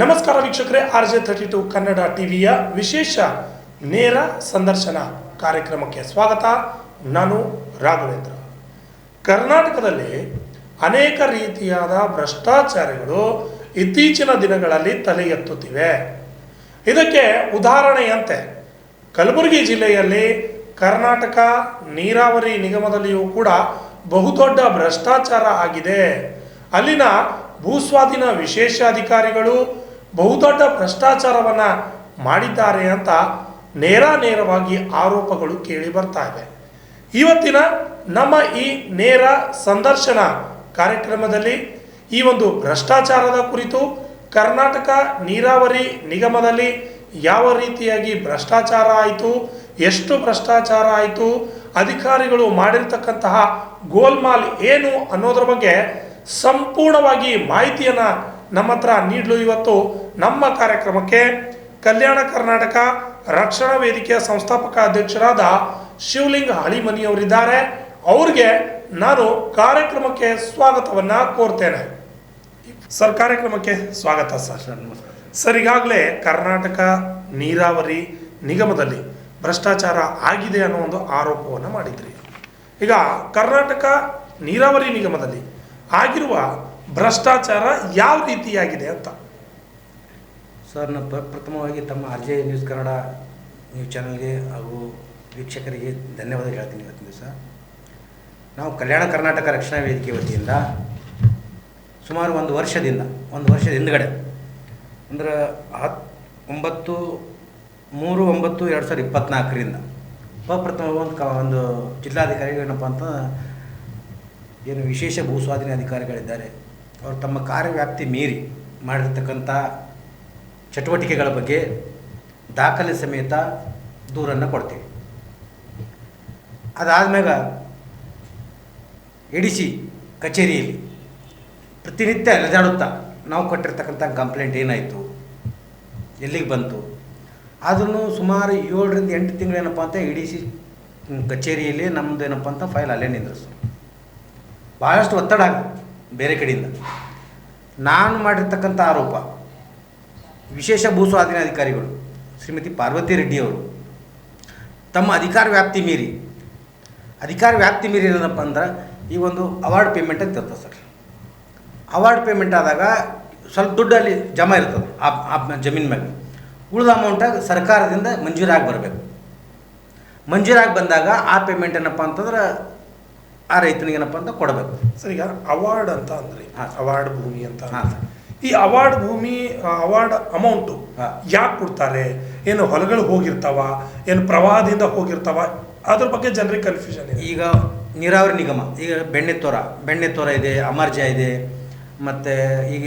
ನಮಸ್ಕಾರ ವೀಕ್ಷಕರೇ, RJ32 ಕನ್ನಡ ಟಿವಿಯ ವಿಶೇಷ ನೇರ ಸಂದರ್ಶನ ಕಾರ್ಯಕ್ರಮಕ್ಕೆ ಸ್ವಾಗತ. ನಾನು ರಾಘವೇಂದ್ರ. ಕರ್ನಾಟಕದಲ್ಲಿ ಅನೇಕ ರೀತಿಯಾದ ಭ್ರಷ್ಟಾಚಾರಗಳು ಇತ್ತೀಚಿನ ದಿನಗಳಲ್ಲಿ ತಲೆ ಎತ್ತುತ್ತಿವೆ. ಇದಕ್ಕೆ ಉದಾಹರಣೆಯಂತೆ ಕಲಬುರಗಿ ಜಿಲ್ಲೆಯಲ್ಲಿ ಕರ್ನಾಟಕ ನೀರಾವರಿ ನಿಗಮದಲ್ಲಿಯೂ ಕೂಡ ಬಹುದೊಡ್ಡ ಭ್ರಷ್ಟಾಚಾರ ಆಗಿದೆ. ಅಲ್ಲಿನ ಭೂಸ್ವಾಧೀನ ವಿಶೇಷ ಅಧಿಕಾರಿಗಳು ಬಹುದೊಡ್ಡ ಭ್ರಷ್ಟಾಚಾರವನ್ನು ಮಾಡಿದ್ದಾರೆ ಅಂತ ನೇರವಾಗಿ ಆರೋಪಗಳು ಕೇಳಿ ಬರ್ತಾ ಇವೆ. ಇವತ್ತಿನ ನಮ್ಮ ಈ ನೇರ ಸಂದರ್ಶನ ಕಾರ್ಯಕ್ರಮದಲ್ಲಿ ಈ ಒಂದು ಭ್ರಷ್ಟಾಚಾರದ ಕುರಿತು ಕರ್ನಾಟಕ ನೀರಾವರಿ ನಿಗಮದಲ್ಲಿ ಯಾವ ರೀತಿಯಾಗಿ ಭ್ರಷ್ಟಾಚಾರ ಆಯಿತು, ಎಷ್ಟು ಭ್ರಷ್ಟಾಚಾರ ಆಯಿತು, ಅಧಿಕಾರಿಗಳು ಮಾಡಿರ್ತಕ್ಕಂತಹ ಗೋಲ್ಮಾಲ್ ಏನು ಅನ್ನೋದ್ರ ಬಗ್ಗೆ ಸಂಪೂರ್ಣವಾಗಿ ಮಾಹಿತಿಯನ್ನು ನಮ್ಮ ಹತ್ರ ನೀಡಲು ಇವತ್ತು ನಮ್ಮ ಕಾರ್ಯಕ್ರಮಕ್ಕೆ ಕಲ್ಯಾಣ ಕರ್ನಾಟಕ ರಕ್ಷಣಾ ವೇದಿಕೆಯ ಸಂಸ್ಥಾಪಕ ಅಧ್ಯಕ್ಷರಾದ ಶಿವಲಿಂಗ ಹಳಿಮನಿಯವರಿದ್ದಾರೆ. ಅವ್ರಿಗೆ ನಾನು ಕಾರ್ಯಕ್ರಮಕ್ಕೆ ಸ್ವಾಗತವನ್ನು ಕೋರ್ತೇನೆ. ಸರ್, ಕಾರ್ಯಕ್ರಮಕ್ಕೆ ಸ್ವಾಗತ ಸರ್. ಸರ್, ಈಗಾಗಲೇ ಕರ್ನಾಟಕ ನೀರಾವರಿ ನಿಗಮದಲ್ಲಿ ಭ್ರಷ್ಟಾಚಾರ ಆಗಿದೆ ಅನ್ನೋ ಒಂದು ಆರೋಪವನ್ನು ಮಾಡಿದ್ರಿ. ಈಗ ಕರ್ನಾಟಕ ನೀರಾವರಿ ನಿಗಮದಲ್ಲಿ ಆಗಿರುವ ಭ್ರಷ್ಟಾಚಾರ ಯಾವ ರೀತಿಯಾಗಿದೆ ಅಂತ ಸರ್, ನಾನು ಪ್ರಥಮವಾಗಿ ತಮ್ಮ RJ ನ್ಯೂಸ್ ಕನ್ನಡ ನ್ಯೂಸ್ ಚಾನಲ್ಗೆ ಹಾಗೂ ವೀಕ್ಷಕರಿಗೆ ಧನ್ಯವಾದ ಹೇಳ್ತೀನಿ. ಇವತ್ತಿನ ದಿವಸ ನಾವು ಕಲ್ಯಾಣ ಕರ್ನಾಟಕ ರಕ್ಷಣಾ ವೇದಿಕೆ ವತಿಯಿಂದ ಸುಮಾರು ಒಂದು ವರ್ಷದ ಹಿಂದ್ಗಡೆ ಅಂದ್ರೆ 9/3/2024ರಿಂದ ಪ್ರಪ್ರಥಮ ಒಂದು ಜಿಲ್ಲಾಧಿಕಾರಿಗಳು ಏನಪ್ಪ ಅಂತ ಏನು ವಿಶೇಷ ಭೂಸ್ವಾಧೀನ ಅಧಿಕಾರಿಗಳಿದ್ದಾರೆ, ಅವರು ತಮ್ಮ ಕಾರ್ಯವ್ಯಾಪ್ತಿ ಮೀರಿ ಮಾಡಿರ್ತಕ್ಕಂಥ ಚಟುವಟಿಕೆಗಳ ಬಗ್ಗೆ ದಾಖಲೆ ಸಮೇತ ದೂರನ್ನು ಕೊಡ್ತೀವಿ. ಅದಾದಮ್ಯಾಗ ADC ಕಚೇರಿಯಲ್ಲಿ ಪ್ರತಿನಿತ್ಯ ಅಲೆದಾಡುತ್ತಾ ನಾವು ಕೊಟ್ಟಿರ್ತಕ್ಕಂಥ ಕಂಪ್ಲೇಂಟ್ ಏನಾಯಿತು, ಎಲ್ಲಿಗೆ ಬಂತು, ಆದ್ರೂ ಸುಮಾರು 7ರಿಂದ 8 ತಿಂಗಳು ಏನಪ್ಪ ಅಂತ ADC ಕಚೇರಿಯಲ್ಲಿ ನಮ್ಮದು ಏನಪ್ಪ ಅಂತ ಫೈಲ್ ಅಲ್ಲೇ ನಿಂದ್ರಿಸು. ಭಾಳಷ್ಟು ಒತ್ತಡ ಆಗುತ್ತೆ ಬೇರೆ ಕಡೆಯಿಂದ. ನಾನು ಮಾಡಿರ್ತಕ್ಕಂಥ ಆರೋಪ, ವಿಶೇಷ ಭೂಸ್ವಾಧೀನ ಅಧಿಕಾರಿಗಳು ಶ್ರೀಮತಿ ಪಾರ್ವತಿ ರೆಡ್ಡಿಯವರು ತಮ್ಮ ಅಧಿಕಾರ ವ್ಯಾಪ್ತಿ ಮೀರಿ ಏನಪ್ಪ ಅಂದ್ರೆ ಈ ಒಂದು ಅವಾರ್ಡ್ ಪೇಮೆಂಟ್ ಅಂತ ಇರ್ತದೆ ಸರ್. ಅವಾರ್ಡ್ ಪೇಮೆಂಟ್ ಆದಾಗ ಸ್ವಲ್ಪ ದುಡ್ಡು ಅಲ್ಲಿ ಜಮಾ ಇರ್ತದೆ ಆ ಜಮೀನು ಮೇಲೆ. ಉಳಿದ ಅಮೌಂಟಾಗಿ ಸರ್ಕಾರದಿಂದ ಮಂಜೂರಾಗಿ ಬರಬೇಕು. ಮಂಜೂರಾಗಿ ಬಂದಾಗ ಆ ಪೇಮೆಂಟ್ ಏನಪ್ಪ ಅಂತಂದ್ರೆ ಆ ರೈತನಿಗೇನಪ್ಪ ಅಂತ ಕೊಡಬೇಕು ಸರ್. ಈಗ ಅವಾರ್ಡ್ ಅಂತ ಅಂದ್ರೆ ಅವಾರ್ಡ್ ಭೂಮಿ ಅಂತ, ಈ ಅವಾರ್ಡ್ ಭೂಮಿ ಅವಾರ್ಡ್ ಅಮೌಂಟು ಯಾಕೆ ಕೊಡ್ತಾರೆ? ಏನು ಹೊಲಗಳು ಹೋಗಿರ್ತಾವ, ಏನು ಪ್ರವಾಹದಿಂದ ಹೋಗಿರ್ತಾವ? ಅದ್ರ ಬಗ್ಗೆ ಜನರಿಗೆ ಕನ್ಫ್ಯೂಷನ್ ಇದೆ. ಈಗ ನೀರಾವರಿ ನಿಗಮ ಈಗ ಬೆಣ್ಣೆತೋರ ಇದೆ, ಅಮರ್ಜ ಇದೆ, ಮತ್ತು ಈಗ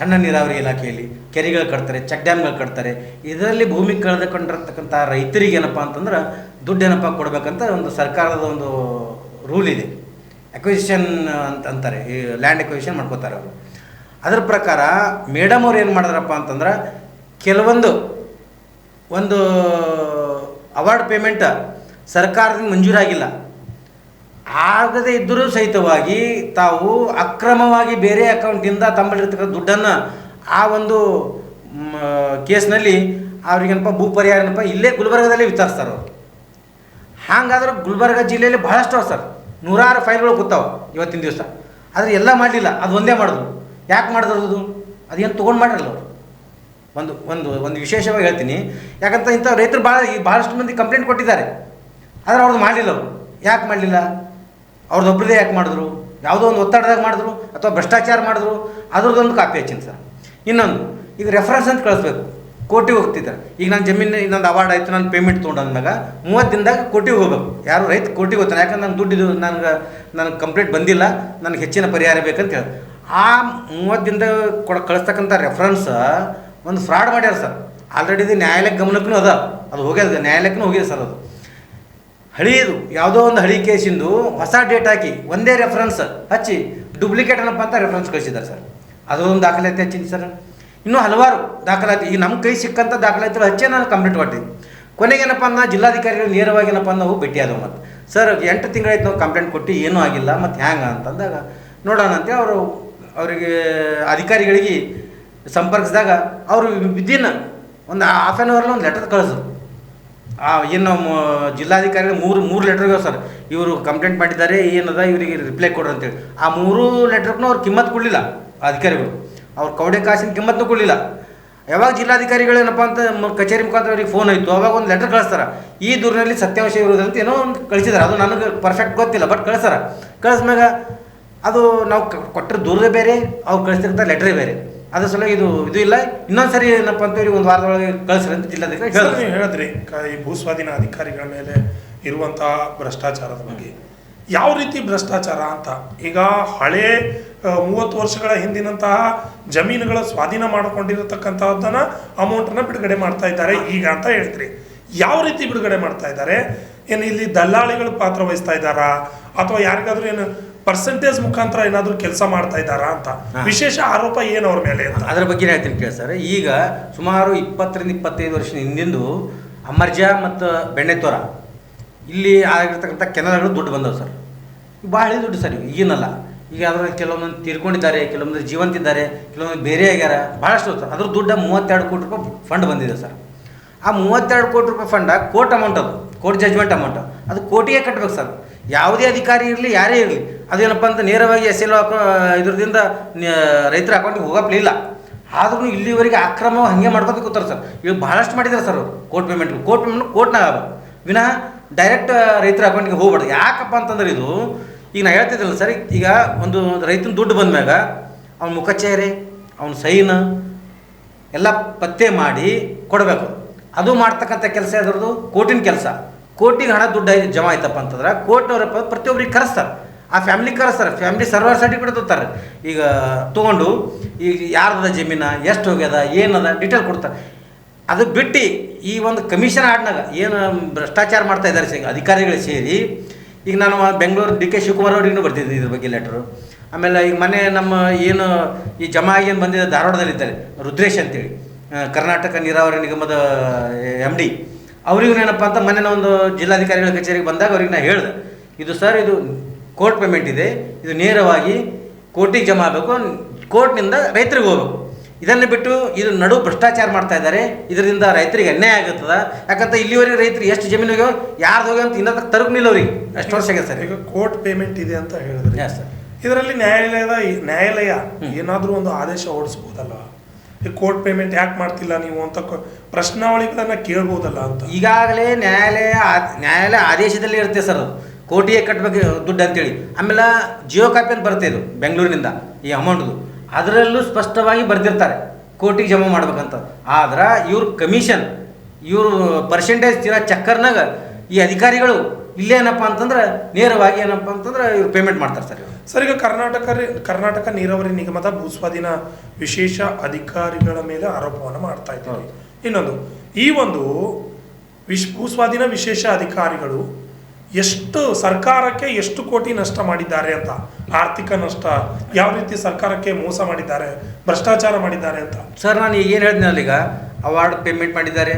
ಸಣ್ಣ ನೀರಾವರಿ ಇಲಾಖೆಯಲ್ಲಿ ಕೆರೆಗಳು ಕಟ್ತಾರೆ, ಚೆಕ್ ಡ್ಯಾಮ್ಗಳು ಕಟ್ತಾರೆ. ಇದರಲ್ಲಿ ಭೂಮಿ ಕಳೆದುಕೊಂಡಿರ್ತಕ್ಕಂಥ ರೈತರಿಗೆ ಏನಪ್ಪ ಅಂತಂದ್ರೆ ದುಡ್ಡು ಏನಪ್ಪ ಕೊಡಬೇಕಂತ ಒಂದು ಸರ್ಕಾರದ ಒಂದು ರೂಲ್ ಇದೆ. ಅಕ್ವಿಸಿಷನ್ ಅಂತಾರೆ, ಈ ಲ್ಯಾಂಡ್ ಅಕ್ವಿಸಿಷನ್ ಮಾಡ್ಕೋತಾರೆ ಅವರು. ಅದರ ಪ್ರಕಾರ ಮೇಡಮ್ ಅವ್ರು ಏನು ಮಾಡಿದ್ರಪ್ಪ ಅಂತಂದ್ರೆ ಕೆಲವೊಂದು ಅವಾರ್ಡ್ ಪೇಮೆಂಟ್ ಸರ್ಕಾರದಿಂದ ಮಂಜೂರಾಗಿಲ್ಲ, ಆಗದೇ ಇದ್ದರೂ ಸಹಿತವಾಗಿ ತಾವು ಅಕ್ರಮವಾಗಿ ಬೇರೆ ಅಕೌಂಟಿಂದ ತಮ್ಮಲ್ಲಿರ್ತಕ್ಕಂಥ ದುಡ್ಡನ್ನು ಆ ಒಂದು ಕೇಸ್ನಲ್ಲಿ ಅವ್ರಿಗೇನಪ್ಪ ಭೂ ಪರಿಹಾರ ಏನಪ್ಪ ಇಲ್ಲೇ ಗುಲ್ಬರ್ಗದಲ್ಲಿ ವಿತರಿಸ್ತಾರೆ ಅವರು. ಹಾಗಾದ್ರೆ ಗುಲ್ಬರ್ಗ ಜಿಲ್ಲೆಯಲ್ಲಿ ಭಾಳಷ್ಟು ಸರ್ ನೂರಾರು ಫೈಲ್ಗಳು ಕೂತಾವೆ ಇವತ್ತಿನ ದಿವಸ. ಆದರೆ ಎಲ್ಲ ಮಾಡಲಿಲ್ಲ, ಅದು ಒಂದೇ ಮಾಡಿದ್ರು. ಯಾಕೆ ಮಾಡಿದ್ರು? ಅದೇನು ತೊಗೊಂಡು ಮಾಡಿರಲ್ಲ ಅವರು. ಒಂದು ವಿಶೇಷವಾಗಿ ಹೇಳ್ತೀನಿ, ಯಾಕಂತ ಇಂಥ ರೈತರು ಭಾಳಷ್ಟು ಮಂದಿ ಕಂಪ್ಲೇಂಟ್ ಕೊಟ್ಟಿದ್ದಾರೆ, ಆದರೆ ಅವ್ರದ್ದು ಮಾಡಲಿಲ್ಲ. ಅವರು ಯಾಕೆ ಮಾಡಲಿಲ್ಲ? ಅವ್ರದ್ದೊಬ್ಬರದೇ ಯಾಕೆ ಮಾಡಿದ್ರು? ಯಾವುದೋ ಒಂದು ಒತ್ತಡದಾಗ ಮಾಡಿದ್ರು ಅಥವಾ ಭ್ರಷ್ಟಾಚಾರ ಮಾಡಿದ್ರು, ಅದ್ರದ್ದೊಂದು ಕಾಪಿ ಹಚ್ಚಿನಿ ಸರ್. ಇನ್ನೊಂದು, ಈಗ ರೆಫರೆನ್ಸ್ ಅಂತ ಕಳಿಸ್ಬೇಕು, ಕೋರ್ಟಿಗೆ ಹೋಗ್ತಿದ್ದಾರೆ. ಈಗ ನನ್ನ ಜಮೀನು ಇನ್ನೊಂದು ಅವಾರ್ಡ್ ಆಯಿತು, ನಾನು ಪೇಮೆಂಟ್ ತೊಗೊಂಡಾಗ 30 ದಿನದಾಗ ಕೋರ್ಟಿಗೆ ಹೋಗ್ಬೇಕು. ಯಾರು ರೈತ ಕೋರ್ಟಿಗೆ ಹೋಗ್ತಾನೆ, ಯಾಕಂದ್ರೆ ನಂಗೆ ದುಡ್ಡಿದು ನನಗೆ ಕಂಪ್ಲೇಂಟ್ ಬಂದಿಲ್ಲ, ನನಗೆ ಹೆಚ್ಚಿನ ಪರಿಹಾರ ಬೇಕಂತ ಹೇಳಿ ಆ 30 ದಿನದಾಗ ಕಳಿಸ್ತಕ್ಕಂಥ ರೆಫರೆನ್ಸ್ ಒಂದು ಫ್ರಾಡ್ ಮಾಡ್ಯಾರ ಸರ್. ಆಲ್ರೆಡಿ ಇದು ನ್ಯಾಯಾಲಯಕ್ಕೆ ಗಮನಕ್ಕೂ ಅದು ಹೋಗ್ಯದ, ನ್ಯಾಯಾಲಯಕ್ಕೂ ಹೋಗಿದೆ ಸರ್. ಅದು ಹಳಿದು ಯಾವುದೋ ಒಂದು ಹಳಿ ಕೇಸಿಂದು ಹೊಸ ಡೇಟ್ ಹಾಕಿ ಒಂದೇ ರೆಫರೆನ್ಸ್ ಹಚ್ಚಿ ಡೂಪ್ಲಿಕೇಟ್ ಏನಪ್ಪ ಅಂತ ರೆಫರೆನ್ಸ್ ಕಳಿಸಿದ್ದಾರೆ ಸರ್. ಅದೊಂದು ದಾಖಲಾತಿ ಹಚ್ಚಿನಿ ಸರ್. ಇನ್ನೂ ಹಲವಾರು ದಾಖಲಾತಿ ಈಗ ನಮ್ಮ ಕೈ ಸಿಕ್ಕಂಥ ದಾಖಲಾತಿಗಳು ಹಚ್ಚೇ ನಾನು ಕಂಪ್ಲೀಟ್ ಮಾಡ್ತೀನಿ. ಕೊನೆಗೇನಪ್ಪ ಅಂದ್ರೆ ಜಿಲ್ಲಾಧಿಕಾರಿಗಳು ನೇರವಾಗಿ ಏನಪ್ಪ ನಾವು ಭೇಟಿಯಾದವು. ಮತ್ತು ಸರ್ 8 ತಿಂಗಳಾಯ್ತು ನಾವು ಕಂಪ್ಲೇಂಟ್ ಕೊಟ್ಟು ಏನೂ ಆಗಿಲ್ಲ, ಮತ್ತು ಹ್ಯಾಂಗೆ ಅಂತಂದಾಗ ನೋಡೋಣ ಅಂತೇಳಿ ಅವರಿಗೆ ಅಧಿಕಾರಿಗಳಿಗೆ ಸಂಪರ್ಕಿಸಿದಾಗ ಅವರು ವಿದಿನ್ ಒಂದು ಹಾಫ್ ಆನ್ ಅವರ್ಲಿ ಒಂದು ಲೆಟರ್ ಕಳಿಸೋದು. ಏನು ಜಿಲ್ಲಾಧಿಕಾರಿಗಳು ಮೂರು ಲೆಟರ್ ಇವೆ ಸರ್, ಇವರು ಕಂಪ್ಲೇಂಟ್ ಮಾಡಿದ್ದಾರೆ, ಏನದ ಇವರಿಗೆ ರಿಪ್ಲೈ ಕೊಡ್ರಿ ಅಂತೇಳಿ. ಆ 3 ಲೆಟರ್ಗೂ ಅವ್ರು ಕಿಮ್ಮತ್ತು ಕೊಡಲಿಲ್ಲ ಅಧಿಕಾರಿಗಳು, ಅವ್ರು ಕವಡೆ ಕಾಸಿನ ಕಿಮ್ಮತ್ತು ಕೊಡಲಿಲ್ಲ. ಯಾವಾಗ ಜಿಲ್ಲಾಧಿಕಾರಿಗಳು ಏನಪ್ಪ ಅಂತ ಕಚೇರಿ ಮುಖಾಂತರ ಅವ್ರಿಗೆ ಫೋನ್ ಆಯಿತು, ಅವಾಗ ಒಂದು ಲೆಟರ್ ಕಳಿಸ್ತಾರೆ, ಈ ದೂರಿನಲ್ಲಿ ಸತ್ಯಾಂಶ ಇರೋದಂತ ಏನೋ ಒಂದು ಕಳಿಸಿದ್ದಾರೆ. ಅದು ನನಗೆ ಪರ್ಫೆಕ್ಟ್ ಗೊತ್ತಿಲ್ಲ, ಬಟ್ ಕಳಿಸ್ತಾರೆ. ಕಳಿಸ್ಮ್ಯಾಗ ಅದು ನಾವು ಕೊಟ್ಟರೆ ದೂರದೇ ಬೇರೆ, ಅವ್ರು ಕಳಿಸ್ತಿರ್ತ ಲೆಟ್ರೇ ಬೇರೆ. ಅದ್ರ ಸಲ ಇದು ಇಲ್ಲ, ಇನ್ನೊಂದು ಸರಿ ಏನಪ್ಪ ಅಂತ ಇವ್ರಿಗೆ ಒಂದು ವಾರದೊಳಗೆ ಕಳಿಸ್ರಿ ಅಂತ ಜಿಲ್ಲಾಧಿಕಾರಿ ಹೇಳಿದ್ರಿ. ಈ ಭೂಸ್ವಾಧೀನ ಅಧಿಕಾರಿಗಳ ಮೇಲೆ ಇರುವಂತಹ ಭ್ರಷ್ಟಾಚಾರದ ಬಗ್ಗೆ ಯಾವ ರೀತಿ ಭ್ರಷ್ಟಾಚಾರ ಅಂತ, ಈಗ ಹಳೆ 30 ವರ್ಷಗಳ ಹಿಂದಿನಂತಹ ಜಮೀನುಗಳ ಸ್ವಾಧೀನ ಮಾಡಿಕೊಂಡಿರತಕ್ಕಂಥದ್ದನ್ನ ಅಮೌಂಟನ್ನು ಬಿಡುಗಡೆ ಮಾಡ್ತಾ ಇದ್ದಾರೆ ಈಗ ಅಂತ ಹೇಳ್ತೀರಿ. ಯಾವ ರೀತಿ ಬಿಡುಗಡೆ ಮಾಡ್ತಾ ಇದ್ದಾರೆ? ಏನು ಇಲ್ಲಿ ದಲ್ಲಾಳಿಗಳು ಪಾತ್ರ ವಹಿಸ್ತಾ ಇದ್ದಾರಾ, ಅಥವಾ ಯಾರಿಗಾದ್ರೂ ಏನು ಪರ್ಸೆಂಟೇಜ್ ಮುಖಾಂತರ ಏನಾದರೂ ಕೆಲಸ ಮಾಡ್ತಾ ಇದ್ದಾರಾ ಅಂತ ವಿಶೇಷ ಆರೋಪ ಏನು ಅವ್ರ ಮೇಲೆ ಅಂತ? ಅದರ ಬಗ್ಗೆ ಹೇಳ್ತೀನಿ ಕೇಳಿ ಸರ್. ಈಗ ಸುಮಾರು 20-25 ವರ್ಷ ಹಿಂದಿಂದು ಅಮರ್ಜಾ ಮತ್ತು ಬೆಣ್ಣೆತೋರ ಇಲ್ಲಿ ಆಗಿರ್ತಕ್ಕಂಥ ಕೆನಲ್ಗಳು ದುಡ್ಡು ಬಂದವು ಸರ್. ಭಾಳ ದುಡ್ಡು ಸರ್, ಈಗಿನಲ್ಲ. ಈಗ ಅದ್ರಲ್ಲಿ ಕೆಲವೊಂದು ತೀರ್ಕೊಂಡಿದ್ದಾರೆ, ಕೆಲವೊಂದು ಜೀವಂತಿದ್ದಾರೆ, ಕೆಲವೊಂದು ಬೇರೆ ಆಗ್ಯಾರ, ಭಾಳಷ್ಟು ಸರ್. ಅದ್ರ ದುಡ್ಡು 32 ಕೋಟಿ ರೂಪಾಯಿ ಫಂಡ್ ಬಂದಿದೆ ಸರ್. ಆ 32 ಕೋಟಿ ರೂಪಾಯಿ ಫಂಡ ಕೋರ್ಟ್ ಅಮೌಂಟ್, ಅದು ಕೋರ್ಟ್ ಜಜ್ಮೆಂಟ್ ಅಮೌಂಟ್, ಅದು ಕೋರ್ಟಿಗೆ ಕಟ್ಟಬೇಕು ಸರ್. ಯಾವುದೇ ಅಧಿಕಾರಿ ಇರಲಿ, ಯಾರೇ ಇರಲಿ, ಅದೇನಪ್ಪ ಅಂತ ನೇರವಾಗಿ SLO ಇದ್ರದಿಂದ ರೈತರ ಅಕೌಂಟಿಗೆ ಹೋಗಪ್ಲಿಲ್ಲ. ಆದ್ರೂ ಇಲ್ಲಿವರೆಗೆ ಅಕ್ರಮ ಹಾಗೆ ಮಾಡ್ಕೊತ ಕೂತಾರೆ ಸರ್. ಇವಾಗ ಭಾಳಷ್ಟು ಮಾಡಿದ್ದಾರೆ ಸರ್ ಅವರು. ಕೋರ್ಟ್ ಪೇಮೆಂಟ್ ಕೋರ್ಟ್ನಾಗ ಆಗಬೇಕು, ವಿನಃ ಡೈರೆಕ್ಟ್ ರೈತರ ಅಕೌಂಟಿಗೆ ಹೋಗ್ಬಾರ್ದು. ಯಾಕಪ್ಪ ಅಂತಂದ್ರೆ ಇದು ಈಗ ನಾ ಹೇಳ್ತಿದ್ರಲ್ಲ ಸರ್, ಈಗ ಒಂದು ರೈತನ ದುಡ್ಡು ಬಂದ್ಮ್ಯಾಗ ಅವ್ನ ಮುಖಚೇರೆ, ಅವ್ನ ಸೈನ್ ಎಲ್ಲ ಪತ್ತೆ ಮಾಡಿ ಕೊಡಬೇಕು. ಅದು ಮಾಡ್ತಕ್ಕಂಥ ಕೆಲಸ ಅದರದ್ದು ಕೋರ್ಟಿನ ಕೆಲಸ. ಕೋರ್ಟಿಗೆ ಹಣ ದುಡ್ಡು ಜಮಾ ಆಯ್ತಪ್ಪ ಅಂತಂದ್ರೆ ಕೋರ್ಟ್ನವ್ರಪ್ಪ ಪ್ರತಿಯೊಬ್ಬರಿಗೆ ಕರೆಸ್ತಾರೆ, ಆ ಫ್ಯಾಮಿಲಿ ಕರೆಸ್ತಾರೆ, ಫ್ಯಾಮಿಲಿ ಸರ್ವರ್ ಸರ್ಟಿಫಿಕೇಟ್ ತೊಗೊತಾರೆ. ಈಗ ತೊಗೊಂಡು ಈಗ ಯಾರ್ದ ಜಮೀನ, ಎಷ್ಟು ಹೋಗ್ಯದ, ಏನದ ಡೀಟೇಲ್ ಕೊಡ್ತಾರೆ. ಅದು ಬಿಟ್ಟು ಈ ಒಂದು ಕಮಿಷನ್ ಆಡ್ನಾಗ ಏನು ಭ್ರಷ್ಟಾಚಾರ ಮಾಡ್ತಾ ಇದ್ದಾರೆ ಅಧಿಕಾರಿಗಳು ಸೇರಿ, ಈಗ ನಾನು ಬೆಂಗಳೂರು DK ಶಿವಕುಮಾರ್ ಅವ್ರಿಗೂ ಬರ್ತಿದ್ದೆ ಇದ್ರ ಬಗ್ಗೆ ಲೆಟ್ರು. ಆಮೇಲೆ ಈಗ ಮನೆ ನಮ್ಮ ಏನು ಈ ಜಮಾ ಏನು ಬಂದಿದೆ ಧಾರವಾಡದಲ್ಲಿದ್ದಾರೆ ರುದ್ರೇಶ್ ಅಂತೇಳಿ, ಕರ್ನಾಟಕ ನೀರಾವರಿ ನಿಗಮದ MD, ಅವ್ರಿಗೂ ಏನಪ್ಪ ಅಂತ ಮೊನ್ನೆ ಒಂದು ಜಿಲ್ಲಾಧಿಕಾರಿಗಳ ಕಚೇರಿಗೆ ಬಂದಾಗ ಅವ್ರಿಗೆ ನಾನು ಹೇಳಿದೆ, ಇದು ಸರ್ ಇದು ಕೋರ್ಟ್ ಪೇಮೆಂಟ್ ಇದೆ, ಇದು ನೇರವಾಗಿ ಕೋರ್ಟಿಗೆ ಜಮಾ ಆಗಬೇಕು, ಕೋರ್ಟ್ನಿಂದ ರೈತರಿಗೆ ಹೋಗಬೇಕು. ಇದನ್ನು ಬಿಟ್ಟು ಇದು ನಡು ಭ್ರಷ್ಟಾಚಾರ ಮಾಡ್ತಾ ಇದ್ದಾರೆ, ಇದರಿಂದ ರೈತರಿಗೆ ಅನ್ಯಾಯ ಆಗುತ್ತದ. ಯಾಕಂತ ಇಲ್ಲಿವರೆಗೆ ರೈತರು ಎಷ್ಟು ಜಮೀನು ಹೋಗ್ಯೋ, ಯಾರ್ದು ಹೋಗ್ಯೋ ಅಂತ ಇನ್ನೂ ತರಗನಿಲ್ಲ ಅವ್ರಿಗೆ, ಅಷ್ಟು ವರ್ಷ ಆಗಿದೆ ಸರ್. ಈಗ ಕೋರ್ಟ್ ಪೇಮೆಂಟ್ ಇದೆ ಅಂತ ಹೇಳಿದ್ರೆ ಸರ್, ಇದರಲ್ಲಿ ನ್ಯಾಯಾಲಯ ಏನಾದರೂ ಒಂದು ಆದೇಶ ಹೊರಡಿಸ್ಬೋದಲ್ಲ, ಈ ಕೋರ್ಟ್ ಪೇಮೆಂಟ್ ಯಾಕೆ ಮಾಡ್ತಿಲ್ಲ ನೀವು ಅಂತ ಪ್ರಶ್ನಾವಳಿಗಳನ್ನ ಕೇಳ್ಬೋದಲ್ಲ ಅಂತ. ಈಗಾಗಲೇ ನ್ಯಾಯಾಲಯ ಆದೇಶದಲ್ಲಿ ಇರುತ್ತೆ ಸರ್, ಅದು ಕೋಟಿಗೆ ಕಟ್ಟಬೇಕು ದುಡ್ಡು ಅಂತೇಳಿ. ಆಮೇಲೆ ಜಿಯೋ ಕಾಪಿ ಅಂತ ಬರುತ್ತೆ ಇದು ಬೆಂಗಳೂರಿನಿಂದ ಈ ಅಮೌಂಟ್ದು, ಅದರಲ್ಲೂ ಸ್ಪಷ್ಟವಾಗಿ ಬರ್ದಿರ್ತಾರೆ ಕೋರ್ಟಿಗೆ ಜಮಾ ಮಾಡ್ಬೇಕಂತ. ಆದ್ರೆ ಇವ್ರ ಕಮಿಷನ್, ಇವರು ಪರ್ಸೆಂಟೇಜ್ ತಿನ್ನೋ ಚಕ್ಕರ್ನಾಗ ಈ ಅಧಿಕಾರಿಗಳು ಇಲ್ಲೇನಪ್ಪ ಅಂತಂದ್ರೆ ನೇರವಾಗಿ ಏನಪ್ಪ ಅಂತಂದ್ರೆ ಇವ್ರು ಪೇಮೆಂಟ್ ಮಾಡ್ತಾರೆ ಸರ್. ಸರ್, ಈಗ ಕರ್ನಾಟಕ ನೀರಾವರಿ ನಿಗಮದ ಭೂಸ್ವಾಧೀನ ವಿಶೇಷ ಅಧಿಕಾರಿಗಳ ಮೇಲೆ ಆರೋಪವನ್ನು ಮಾಡ್ತಾ ಇದ್ದಾರೆ. ಇನ್ನೊಂದು, ಈ ಒಂದು ಭೂಸ್ವಾಧೀನ ವಿಶೇಷ ಅಧಿಕಾರಿಗಳು ಸರ್ಕಾರಕ್ಕೆ ಎಷ್ಟು ಕೋಟಿ ನಷ್ಟ ಮಾಡಿದ್ದಾರೆ ಅಂತ, ಆರ್ಥಿಕ ನಷ್ಟ, ಯಾವ ರೀತಿ ಸರ್ಕಾರಕ್ಕೆ ಮೋಸ ಮಾಡಿದ್ದಾರೆ, ಭ್ರಷ್ಟಾಚಾರ ಮಾಡಿದ್ದಾರೆ ಅಂತ? ಸರ್, ನಾನು ಏನು ಹೇಳಿದ್ನಲ್ಲ, ಈಗ ಅವಾರ್ಡ್ ಪೇಮೆಂಟ್ ಮಾಡಿದ್ದಾರೆ,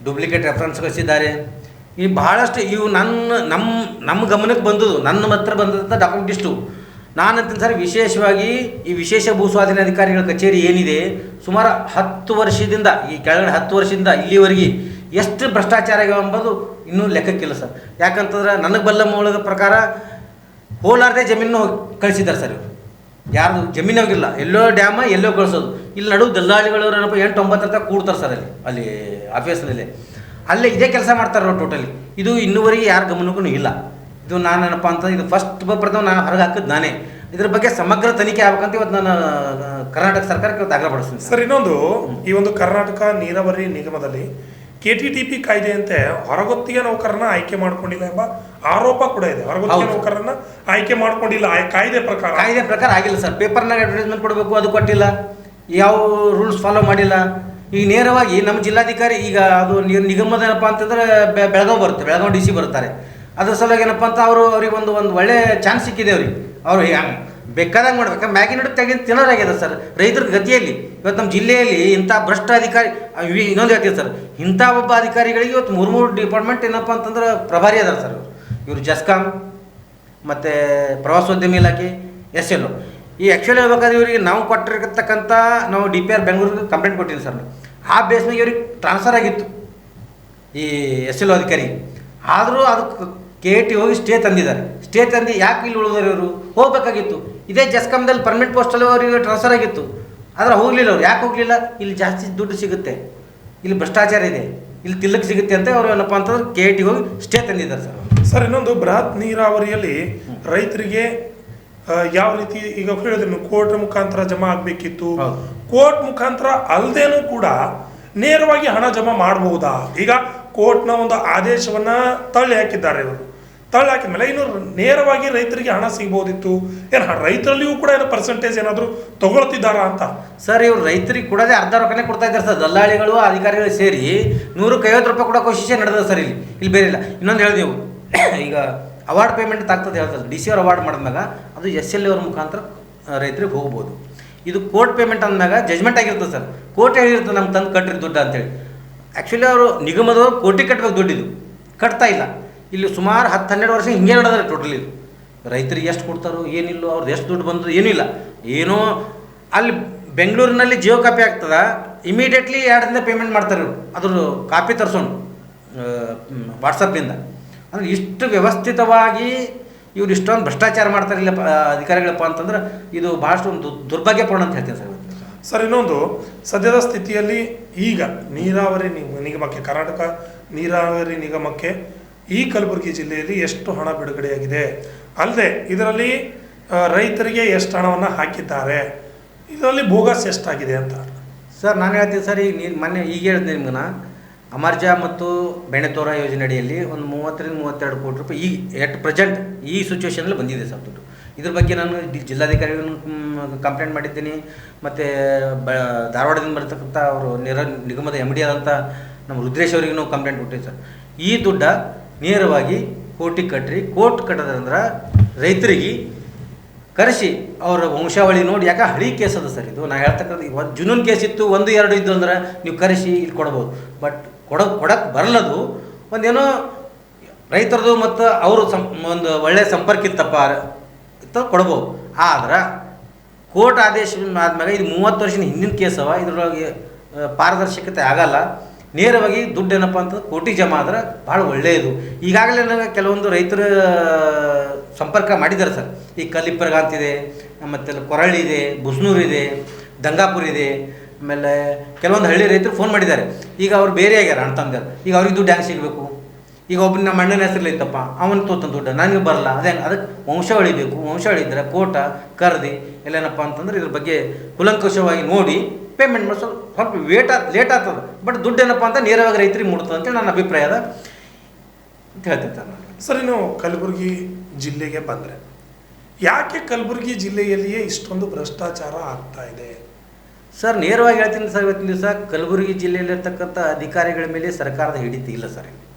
ಡೂಪ್ಲಿಕೇಟ್ ರೆಫರೆನ್ಸ್ ಕಳಿಸಿದ್ದಾರೆ, ಈ ಭಾಳಷ್ಟು ಇವು ನಮ್ಮ ಗಮನಕ್ಕೆ ಬಂದದ್ದು, ನನ್ನ ಹತ್ರ ಬಂದಂಥ ಡಾಕ್ಯುಮೆಂಟ್ ಇಷ್ಟು. ನಾನಂತೀನಿ ಸರ್, ವಿಶೇಷವಾಗಿ ಈ ವಿಶೇಷ ಭೂಸ್ವಾಧೀನ ಅಧಿಕಾರಿಗಳ ಕಚೇರಿ ಏನಿದೆ, ಸುಮಾರು 10 ವರ್ಷದಿಂದ, ಈ ಕೆಳಗಡೆ 10 ವರ್ಷದಿಂದ ಇಲ್ಲಿವರೆಗೆ ಎಷ್ಟು ಭ್ರಷ್ಟಾಚಾರ ಆಗ್ಯಾವ ಎಂಬುದು ಇನ್ನೂ ಲೆಕ್ಕಕ್ಕಿಲ್ಲ ಸರ್. ಯಾಕಂತಂದ್ರೆ ನನಗೆ ಬಲ್ಲ ಮೂಲದ ಪ್ರಕಾರ ಹೋಲಾರ್ದೆ ಜಮೀನು ಕಳಿಸಿದ್ದಾರೆ ಸರ್ ಇವರು. ಯಾರು ಜಮೀನು ಹೋಗಿಲ್ಲ, ಎಲ್ಲೋ ಡ್ಯಾಮ ಎಲ್ಲೋ ಕಳಿಸೋದು. ಇಲ್ಲಿ ನಡುವೆ ದಲ್ಲಾಳಿಗಳು ಏನಪ್ಪ 8-9 ತನಕ ಕೂಡ್ತಾರೆ ಸರ್ ಅಲ್ಲಿ ಆಫೀಸ್ನಲ್ಲಿ. ಅಲ್ಲೇ ಇದೇ ಕೆಲಸ ಮಾಡ್ತಾರೆ ನಾವು ಟೋಟಲಿ. ಇದು ಇನ್ನೂವರೆಗೆ ಯಾರ ಗಮನಕ್ಕೂ ಇಲ್ಲ. ಇದು ನಾನೇನಪ್ಪ ಅಂತ ಇದು ಫಸ್ಟ್ ಪ್ರಥಮ ನಾನು ಹೊರಗೆ ಹಾಕಿದ್ದು ನಾನೇ. ಇದ್ರ ಬಗ್ಗೆ ಸಮಗ್ರ ತನಿಖೆ ಆಗ್ಬೇಕಂತ ಇವತ್ತು ನಾನು ಕರ್ನಾಟಕ ಸರ್ಕಾರಕ್ಕೆ ಇವತ್ತು ಆಗ್ರಹಪಡಿಸ್ತೀನಿ ಸರ್. ಇನ್ನೊಂದು, ಈ ಒಂದು ಕರ್ನಾಟಕ ನೀರಾವರಿ ನಿಗಮದಲ್ಲಿ KTTP ಕಾಯ್ದೆಯಂತೆ ಹೊರಗೊತ್ತಿಗೆ ನೌಕರನ್ನ ಆಯ್ಕೆ ಮಾಡ್ಕೊಂಡಿಲ್ಲ ಎಂಬ ಆರೋಪ ಕೂಡ ಇದೆ. ಹೊರಗೊತ್ತಿಗೆ ನೌಕರನ್ನ ಆಯ್ಕೆ ಮಾಡ್ಕೊಂಡಿಲ್ಲ ಕಾಯ್ದೆ ಪ್ರಕಾರ ಆಗಿಲ್ಲ ಸರ್. ಪೇಪರ್ನಾಗ ಅಡ್ವರ್ಟೈಸ್ಮೆಂಟ್ ಕೊಡಬೇಕು, ಅದು ಕೊಟ್ಟಿಲ್ಲ. ಯಾವ ರೂಲ್ಸ್ ಫಾಲೋ ಮಾಡಿಲ್ಲ. ಈಗ ನೇರವಾಗಿ ನಮ್ಮ ಜಿಲ್ಲಾಧಿಕಾರಿ, ಈಗ ಅದು ನಿಗಮದ ಏನಪ್ಪ ಅಂತಂದ್ರೆ ಬೆಳಗಾವಿ ಬರುತ್ತೆ, ಬೆಳಗಾವಿ DC ಬರ್ತಾರೆ. ಅದ್ರ ಸಲುವಾಗಿ ಏನಪ್ಪ ಅಂತ ಅವ್ರಿಗೆ ಒಂದು ಒಳ್ಳೆ ಚಾನ್ಸ್ ಸಿಕ್ಕಿದೆ ಅವ್ರಿಗೆ. ಅವರು ಬೇಕಾದಂಗೆ ಮಾಡ್ಬೇಕು, ಮ್ಯಾಗಿನ ತೆಗೆದು ತಿನ್ನೋರಾಗಿದೆ ಸರ್ ರೈತರ ಗತಿಯಲ್ಲಿ. ಇವತ್ತು ನಮ್ಮ ಜಿಲ್ಲೆಯಲ್ಲಿ ಇಂಥ ಭ್ರಷ್ಟ ಅಧಿಕಾರಿ, ಇನ್ನೊಂದು ಹೇಳ್ತೀವಿ ಸರ್, ಇಂಥ ಒಬ್ಬ ಅಧಿಕಾರಿಗಳಿಗೆ ಇವತ್ತು 3 ಡಿಪಾರ್ಟ್ಮೆಂಟ್ ಏನಪ್ಪ ಅಂತಂದ್ರೆ ಪ್ರಭಾರಿ ಅದಾರ ಸರ್ ಇವರು. ಜಸ್ಕಾಂ ಮತ್ತು ಪ್ರವಾಸೋದ್ಯಮ ಇಲಾಖೆ, SLO. ಈ ಆ್ಯಕ್ಚುಲಿ ಹೇಳ್ಬೇಕಾದ್ರೆ ಇವರಿಗೆ ನಾವು ಕೊಟ್ಟಿರತಕ್ಕಂಥ ನಾವು DPR ಬೆಂಗಳೂರಿಗೆ ಕಂಪ್ಲೇಂಟ್ ಕೊಟ್ಟಿದ್ದೀನಿ ಸರ್. ಆ ಬೇಸ್ನಾಗ ಇವ್ರಿಗೆ ಟ್ರಾನ್ಸ್ಫರ್ ಆಗಿತ್ತು ಈ SLO ಅಧಿಕಾರಿ. ಆದರೂ ಅದಕ್ಕೆ KT ಹೋಗಿ ಸ್ಟೇ ತಂದಿದ್ದಾರೆ. ಸ್ಟೇ ತಂದು ಯಾಕೆ ಇಲ್ಲಿ ಉಳಿದವರು ಇವರು ಹೋಗ್ಬೇಕಾಗಿತ್ತು. ಇದೇ ಜಸ್ಕಾಮ್ದಲ್ಲಿ ಪರ್ಮನೆಂಟ್ ಪೋಸ್ಟಲ್ಲಿ ಅವರಿಗೆ ಟ್ರಾನ್ಸ್ಫರ್ ಆಗಿತ್ತು. ಆದರೆ ಹೋಗಲಿಲ್ಲ ಅವ್ರು. ಯಾಕೆ ಹೋಗಲಿಲ್ಲ? ಇಲ್ಲಿ ಜಾಸ್ತಿ ದುಡ್ಡು ಸಿಗುತ್ತೆ, ಇಲ್ಲಿ ಭ್ರಷ್ಟಾಚಾರ ಇದೆ, ಇಲ್ಲಿ ತಿಲ್ಲಕ್ಕೆ ಸಿಗುತ್ತೆ ಅಂತ ಅವರು ಏನಪ್ಪ ಅಂತಂದ್ರೆ KT ಹೋಗಿ ಸ್ಟೇ ತಂದಿದ್ದಾರೆ ಸರ್. ಸರ್ ಇನ್ನೊಂದು ಬೃಹತ್ ನೀರಾವರಿಯಲ್ಲಿ ರೈತರಿಗೆ ಯಾವ ರೀತಿ ಈಗ ಹೇಳಿದ್ರು ಕೋರ್ಟ್ ಮುಖಾಂತರ ಜಮಾ ಆಗಬೇಕಿತ್ತು. ಕೋರ್ಟ್ ಮುಖಾಂತರ ಅಲ್ಲದೇನೂ ಕೂಡ ನೇರವಾಗಿ ಹಣ ಜಮಾ ಮಾಡಬಹುದಾ? ಈಗ ಕೋರ್ಟ್ನ ಒಂದು ಆದೇಶವನ್ನ ತಳ್ಳಿ ಹಾಕಿದ್ದಾರೆ ಇವರು. ತಳ್ಳಿ ಹಾಕಿದ್ಮೇಲೆ ಇನ್ನು ನೇರವಾಗಿ ರೈತರಿಗೆ ಹಣ ಸಿಗ್ಬೋದಿತ್ತು. ಏನು ರೈತರಲ್ಲಿಯೂ ಕೂಡ ಏನೋ ಪರ್ಸೆಂಟೇಜ್ ಏನಾದರೂ ತಗೊಳ್ತಿದ್ದಾರಾ ಅಂತ? ಸರ್ ಇವ್ರು ರೈತರಿಗೆ ಕೊಡೋದೇ ಅರ್ಧ ರೊಕ್ಕನೇ ಕೊಡ್ತಾ ಇದ್ದಾರೆ ಸರ್. ದಲ್ಲಾಳಿಗಳು ಅಧಿಕಾರಿಗಳು ಸೇರಿ 150 ರೂಪಾಯಿ ಕೊಡೋ ಕೋಶಿಶೆ ನಡೆದ ಸರ್. ಇಲ್ಲಿ ಬೇರೆ ಇಲ್ಲ. ಇನ್ನೊಂದು ಹೇಳಿದೆವು, ಈಗ ಅವಾರ್ಡ್ ಪೇಮೆಂಟ್ ಆಗ್ತದೆ ಹೇಳ್ತಾರೆ. DC ಅವ್ರು ಅವಾರ್ಡ್ ಮಾಡಿದಾಗ ಅದು SLO ಅವ್ರ ಮುಖಾಂತರ ರೈತರಿಗೆ ಹೋಗ್ಬೋದು. ಇದು ಕೋರ್ಟ್ ಪೇಮೆಂಟ್ ಅಂದಾಗ ಜಜ್ಮೆಂಟ್ ಆಗಿರ್ತದೆ ಸರ್. ಕೋರ್ಟ್ ಹೇಳಿರ್ತದೆ ನಮ್ಗೆ ತಂದು ಕಟ್ಟಿರಿ ದುಡ್ಡು ಅಂತೇಳಿ. ಆ್ಯಕ್ಚುಲಿ ಅವರು ನಿಗಮದವರು ಕೋಟಿ ಕಟ್ಟಬೇಕು ದುಡ್ಡಿದು, ಕಟ್ತಾ ಇಲ್ಲ. ಇಲ್ಲಿ ಸುಮಾರು 10-12 ವರ್ಷ ಹಿಂಗೆ ನಡೆದ್ರೆ ಟೋಟಲಿ ರೈತರಿಗೆ ಎಷ್ಟು ಕೊಡ್ತಾರೋ ಏನಿಲ್ಲೋ, ಅವ್ರದ್ದು ಎಷ್ಟು ದುಡ್ಡು ಬಂದರೂ ಏನಿಲ್ಲ. ಏನೋ ಅಲ್ಲಿ ಬೆಂಗಳೂರಿನಲ್ಲಿ ಜಿಯೋ ಕಾಪಿ ಆಗ್ತದ, ಇಮಿಡಿಯೇಟ್ಲಿ 2 ದಿನ ಪೇಮೆಂಟ್ ಮಾಡ್ತಾರೆ ಇವರು. ಅದ್ರ ಕಾಪಿ ತರಿಸೋಣ ವಾಟ್ಸಪ್ನಿಂದ. ಅಂದರೆ ಇಷ್ಟು ವ್ಯವಸ್ಥಿತವಾಗಿ ಇವ್ರು ಇಷ್ಟೊಂದು ಭ್ರಷ್ಟಾಚಾರ ಮಾಡ್ತಾರಿಲ್ಲ ಅಧಿಕಾರಿಗಳಪ್ಪ ಅಂತಂದ್ರೆ ಇದು ಭಾಳಷ್ಟು ಒಂದು ದುರ್ಭಾಗ್ಯಪೂರ್ಣ ಅಂತ ಹೇಳ್ತೀನಿ ಸರ್. ಸರ್ ಇನ್ನೊಂದು, ಸದ್ಯದ ಸ್ಥಿತಿಯಲ್ಲಿ ಈಗ ನೀರಾವರಿ ನಿಗಮಕ್ಕೆ, ಕರ್ನಾಟಕ ನೀರಾವರಿ ನಿಗಮಕ್ಕೆ ಈ ಕಲಬುರಗಿ ಜಿಲ್ಲೆಯಲ್ಲಿ ಎಷ್ಟು ಹಣ ಬಿಡುಗಡೆಯಾಗಿದೆ, ಅಲ್ಲದೆ ಇದರಲ್ಲಿ ರೈತರಿಗೆ ಎಷ್ಟು ಹಣವನ್ನು ಹಾಕಿದ್ದಾರೆ, ಇದರಲ್ಲಿ ಬೋಗಸ್ ಎಷ್ಟಾಗಿದೆ ಅಂತ? ಸರ್ ನಾನು ಹೇಳ್ತೀನಿ ಸರ್, ಈಗ ಮೊನ್ನೆ ಈಗ ಹೇಳಿದೆ ನಿಮ್ಗೆ, ಅಮರ್ಜಾ ಮತ್ತು ಬೆಣೆತೋರ ಯೋಜನೆ ಅಡಿಯಲ್ಲಿ ಒಂದು 30-32 ಕೋಟಿ ರೂಪಾಯಿ ಈಗ ಎಟ್ ಪ್ರೆಸೆಂಟ್ ಈ ಸಿಚುವೇಷನಲ್ಲಿ ಬಂದಿದೆ ಸರ್ ದುಡ್ಡು. ಇದ್ರ ಬಗ್ಗೆ ನಾನು ಜಿಲ್ಲಾಧಿಕಾರಿಗಳನ್ನು ಕಂಪ್ಲೇಂಟ್ ಮಾಡಿದ್ದೀನಿ. ಮತ್ತು ಧಾರವಾಡದಿಂದ ಬರ್ತಕ್ಕಂಥ ಅವರು ನಿಗಮದ MD ಆದಂಥ ನಮ್ಮ ರುದ್ರೇಶ್ ಅವರಿಗೂ ಕಂಪ್ಲೇಂಟ್ ಕೊಟ್ಟಿದ್ದೆ ಸರ್. ಈ ದುಡ್ಡ ನೇರವಾಗಿ ಕೋರ್ಟಿಗೆ ಕಟ್ಟಿರಿ. ಕೋರ್ಟ್ ಕಟ್ಟೋದಂದ್ರೆ ರೈತರಿಗೆ ಕರೆಸಿ ಅವರ ವಂಶಾವಳಿ ನೋಡಿ, ಯಾಕೆ ಹಳಿ ಕೇಸ್ ಅದ ಸರ್ ಇದು. ನಾನು ಹೇಳ್ತಕ್ಕಂಥ ಒಂದು ಜುನೂನ್ ಕೇಸ್ ಇತ್ತು, 1-2 ಇದ್ದು ಅಂದ್ರೆ ನೀವು ಕರೆಸಿ ಇಲ್ಲಿ ಕೊಡ್ಬೋದು. ಬಟ್ ಕೊಡಕ್ಕೆ ಬರಲದು ಒಂದೇನೋ ರೈತರದು ಮತ್ತು ಅವರು ಒಂದು ಒಳ್ಳೆಯ ಸಂಪರ್ಕ ಇತ್ತಪ್ಪ ಕೊಡ್ಬೋದು. ಆದ್ರೆ ಕೋರ್ಟ್ ಆದೇಶ ಆದ್ಮೇಲೆ ಇದು 30 ವರ್ಷದ ಹಿಂದಿನ ಕೇಸ್ ಅವ. ಇದ್ರೊಳಗೆ ಪಾರದರ್ಶಕತೆ ಆಗಲ್ಲ. ನೇರವಾಗಿ ದುಡ್ಡು ಏನಪ್ಪ ಅಂತಂದ್ರೆ ಕೋರ್ಟಿಗೆ ಜಮಾ ಆದ್ರೆ ಭಾಳ ಒಳ್ಳೆಯದು. ಈಗಾಗಲೇ ನನಗೆ ಕೆಲವೊಂದು ರೈತರ ಸಂಪರ್ಕ ಮಾಡಿದ್ದಾರೆ ಸರ್. ಈ ಕಲ್ಲಿಪ್ಪರ್ಗ ಅಂತಿದೆ, ಮತ್ತು ಕೊರಳ್ಳಿ ಇದೆ, ಬುಸ್ನೂರು ಇದೆ, ದಂಗಾಪುರ ಇದೆ, ಆಮೇಲೆ ಕೆಲವೊಂದು ಹಳ್ಳಿ ರೈತರು ಫೋನ್ ಮಾಡಿದ್ದಾರೆ. ಈಗ ಅವ್ರು ಬೇರೆ ಆಗ್ಯಾರ ಅಣ್ಣ ತಮ್ಮದಾರ. ಈಗ ಅವ್ರಿಗೆ ದುಡ್ಡು ಹೆಂಗೆ ಸಿಗಬೇಕು? ಈಗ ಒಬ್ಬನ ನಮ್ಮ ಅಣ್ಣನ ಹೆಸರಲ್ಲಿ ಇತ್ತಪ್ಪ, ಅವನು ತೋತಂದು ದುಡ್ಡು ನನಗೆ ಬರಲ್ಲ. ಅದಕ್ಕೆ ವಂಶಾವಳಿ ಬೇಕು. ವಂಶಾವಳಿ ಇದ್ದರೆ ಕೋಟ ಕರೆದಿ ಎಲ್ಲೇನಪ್ಪ ಅಂತಂದ್ರೆ ಇದ್ರ ಬಗ್ಗೆ ಕುಲಂಕುಷವಾಗಿ ನೋಡಿ ಪೇಮೆಂಟ್ ಮಾಡಿಸೋದು ಸ್ವಲ್ಪ ಲೇಟ್ ಆಗ್ತದೆ. ಬಟ್ ದುಡ್ಡು ಏನಪ್ಪ ಅಂತ ನೇರವಾಗಿ ರೈತರಿಗೆ ಮುಡ್ತದೆ ಅಂತೇಳಿ ನನ್ನ ಅಭಿಪ್ರಾಯ ಅದ ಅಂತ ಹೇಳ್ತೀನಿ ಸರ್ ನಾನು. ಸರ್ ಇನ್ನು ಕಲಬುರಗಿ ಜಿಲ್ಲೆಗೆ ಬಂದರೆ, ಯಾಕೆ ಕಲಬುರಗಿ ಜಿಲ್ಲೆಯಲ್ಲಿಯೇ ಇಷ್ಟೊಂದು ಭ್ರಷ್ಟಾಚಾರ ಆಗ್ತಾ ಇದೆ? ಸರ್ ನೇರವಾಗಿ ಹೇಳ್ತೀನಿ ಸರ್, ಇವತ್ತಿನ ದಿವಸ ಕಲಬುರಗಿ ಜಿಲ್ಲೆಯಲ್ಲಿರ್ತಕ್ಕಂಥ ಅಧಿಕಾರಿಗಳ ಮೇಲೆ ಸರ್ಕಾರದ ಹಿಡಿತ ಇಲ್ಲ sir.